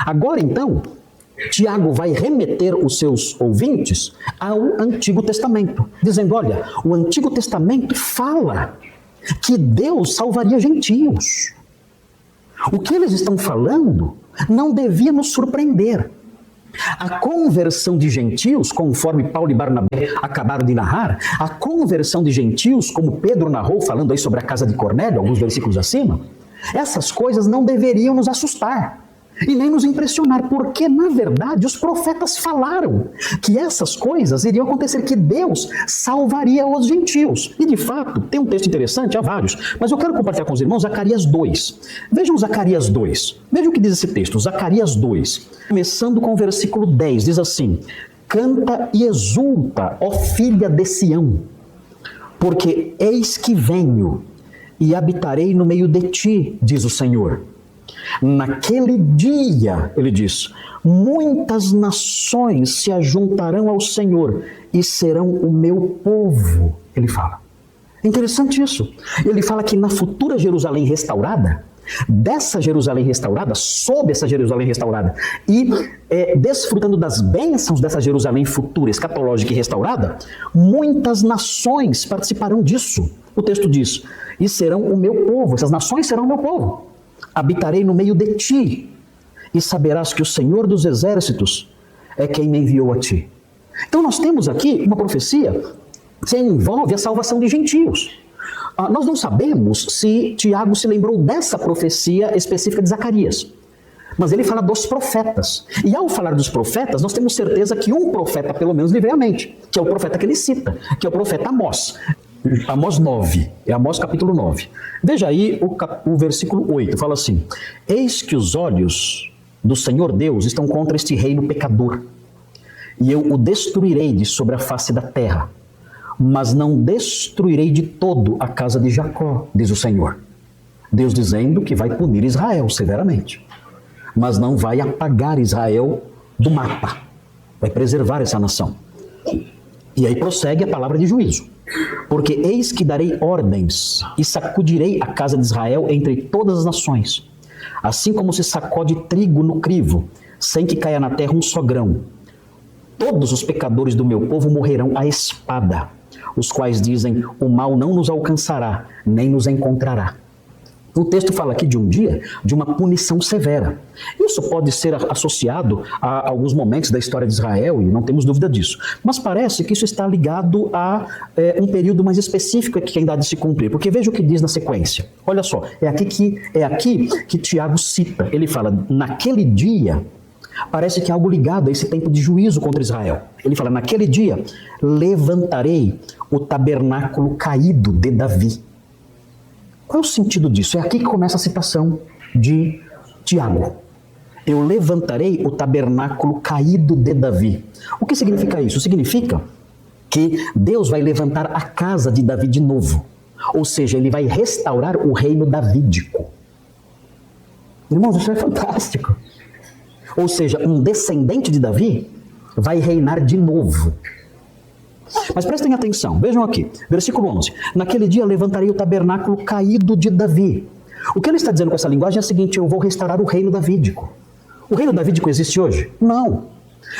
Agora então, Tiago vai remeter os seus ouvintes ao Antigo Testamento, dizendo, olha, o Antigo Testamento fala que Deus salvaria gentios. O que eles estão falando não devia nos surpreender. A conversão de gentios, conforme Paulo e Barnabé acabaram de narrar, a conversão de gentios, como Pedro narrou, falando aí sobre a casa de Cornélio, alguns versículos acima, essas coisas não deveriam nos assustar e nem nos impressionar, porque, na verdade, os profetas falaram que essas coisas iriam acontecer, que Deus salvaria os gentios. E, de fato, tem um texto interessante, há vários, mas eu quero compartilhar com os irmãos Zacarias 2. Vejam Zacarias 2. Vejam o que diz esse texto, Zacarias 2. Começando com o versículo 10, diz assim, canta e exulta, ó filha de Sião, porque eis que venho e habitarei no meio de ti, diz o Senhor. Naquele dia, ele diz, muitas nações se ajuntarão ao Senhor e serão o meu povo, ele fala. É interessante isso. Ele fala que na futura Jerusalém restaurada, dessa Jerusalém restaurada, sob essa Jerusalém restaurada, e desfrutando das bênçãos dessa Jerusalém futura, escatológica e restaurada, muitas nações participarão disso. O texto diz, e serão o meu povo, essas nações serão o meu povo. Habitarei no meio de ti, e saberás que o Senhor dos exércitos é quem me enviou a ti. Então nós temos aqui uma profecia que envolve a salvação de gentios. Nós não sabemos se Tiago se lembrou dessa profecia específica de Zacarias, mas ele fala dos profetas. E ao falar dos profetas, nós temos certeza que um profeta pelo menos lhe veio à mente, que é o profeta que ele cita, que é o profeta Amós. Amós 9, é Amós capítulo 9. Veja aí o versículo 8, fala assim, eis que os olhos do Senhor Deus estão contra este reino pecador, e eu o destruirei de sobre a face da terra, mas não destruirei de todo a casa de Jacó, diz o Senhor. Deus dizendo que vai punir Israel severamente, mas não vai apagar Israel do mapa, vai preservar essa nação. E aí prossegue a palavra de juízo. Porque eis que darei ordens e sacudirei a casa de Israel entre todas as nações, assim como se sacode trigo no crivo, sem que caia na terra um só grão. Todos os pecadores do meu povo morrerão à espada, os quais dizem, o mal não nos alcançará, nem nos encontrará. O texto fala aqui de um dia, de uma punição severa. Isso pode ser associado a alguns momentos da história de Israel, e não temos dúvida disso. Mas parece que isso está ligado a um período mais específico que ainda há de se cumprir. Porque veja o que diz na sequência. Olha só, é aqui que Tiago cita. Ele fala, naquele dia, parece que é algo ligado a esse tempo de juízo contra Israel. Ele fala, naquele dia, levantarei o tabernáculo caído de Davi. Qual é o sentido disso? É aqui que começa a citação de Tiago. Eu levantarei o tabernáculo caído de Davi. O que significa isso? Significa que Deus vai levantar a casa de Davi de novo. Ou seja, ele vai restaurar o reino davídico. Irmãos, isso é fantástico. Ou seja, um descendente de Davi vai reinar de novo. Mas prestem atenção, vejam aqui, versículo 11. Naquele dia levantarei o tabernáculo caído de Davi. O que ele está dizendo com essa linguagem é o seguinte, eu vou restaurar o reino davídico. O reino davídico existe hoje? Não.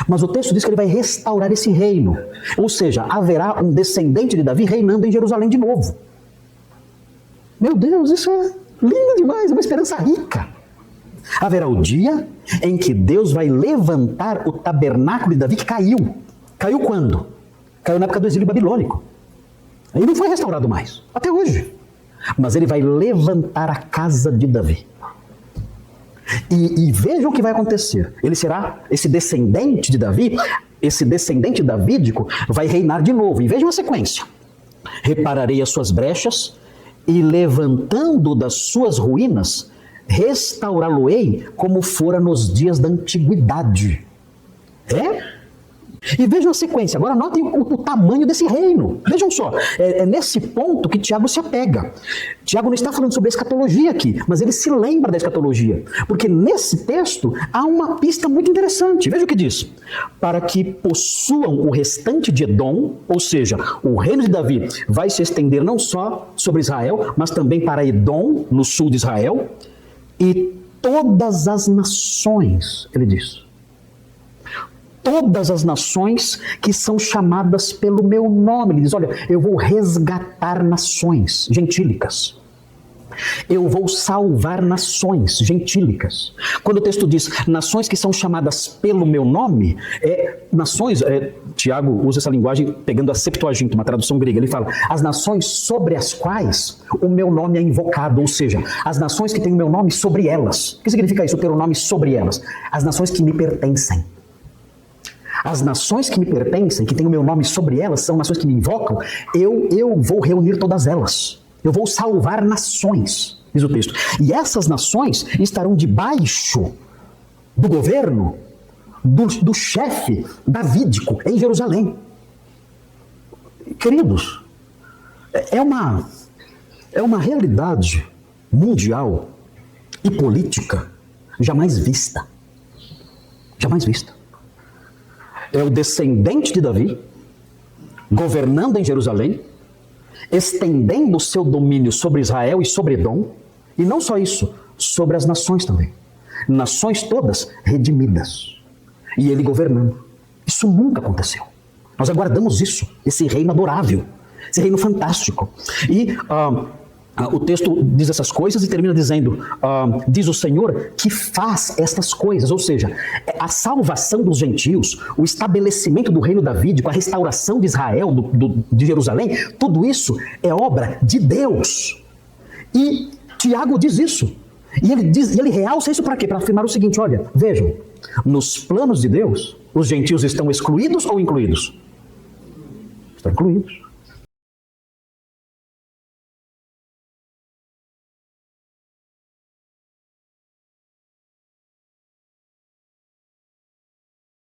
Mas o texto diz que ele vai restaurar esse reino. Ou seja, haverá um descendente de Davi reinando em Jerusalém de novo. Meu Deus, isso é lindo demais, é uma esperança rica. Haverá o dia em que Deus vai levantar o tabernáculo de Davi que caiu. Caiu quando? Caiu na época do exílio babilônico. Ele não foi restaurado mais, até hoje. Mas ele vai levantar a casa de Davi. E vejam o que vai acontecer. Ele será esse descendente de Davi, esse descendente davídico vai reinar de novo. E vejam a sequência. Repararei as suas brechas e levantando das suas ruínas, restaurá-lo-ei como fora nos dias da antiguidade. E vejam a sequência, agora notem o tamanho desse reino. Vejam só, é nesse ponto que Tiago se apega. Tiago não está falando sobre a escatologia aqui, mas ele se lembra da escatologia. Porque nesse texto há uma pista muito interessante. Veja o que diz. Para que possuam o restante de Edom, ou seja, o reino de Davi vai se estender não só sobre Israel, mas também para Edom, no sul de Israel, e todas as nações, ele diz. Todas as nações que são chamadas pelo meu nome. Ele diz, olha, eu vou resgatar nações gentílicas. Eu vou salvar nações gentílicas. Quando o texto diz nações que são chamadas pelo meu nome, nações, Tiago usa essa linguagem pegando a Septuaginta, uma tradução grega. Ele fala, as nações sobre as quais o meu nome é invocado, ou seja, as nações que têm o meu nome sobre elas. O que significa isso, ter o nome sobre elas? As nações que me pertencem. As nações que me pertencem, que têm o meu nome sobre elas, são nações que me invocam, eu vou reunir todas elas. Eu vou salvar nações, diz o texto. E essas nações estarão debaixo do governo do chefe davídico em Jerusalém. Queridos, é uma realidade mundial e política jamais vista. Jamais vista. É o descendente de Davi, governando em Jerusalém, estendendo o seu domínio sobre Israel e sobre Edom, e não só isso, sobre as nações também. Nações todas redimidas. E ele governando. Isso nunca aconteceu. Nós aguardamos isso, esse reino adorável, esse reino fantástico. E o texto diz essas coisas e termina dizendo, diz o Senhor que faz estas coisas, ou seja, a salvação dos gentios, o estabelecimento do reino davídico, a restauração de Israel, de Jerusalém, tudo isso é obra de Deus. E Tiago diz isso. E ele realça isso para quê? Para afirmar o seguinte, olha, vejam, nos planos de Deus, os gentios estão excluídos ou incluídos? Estão incluídos.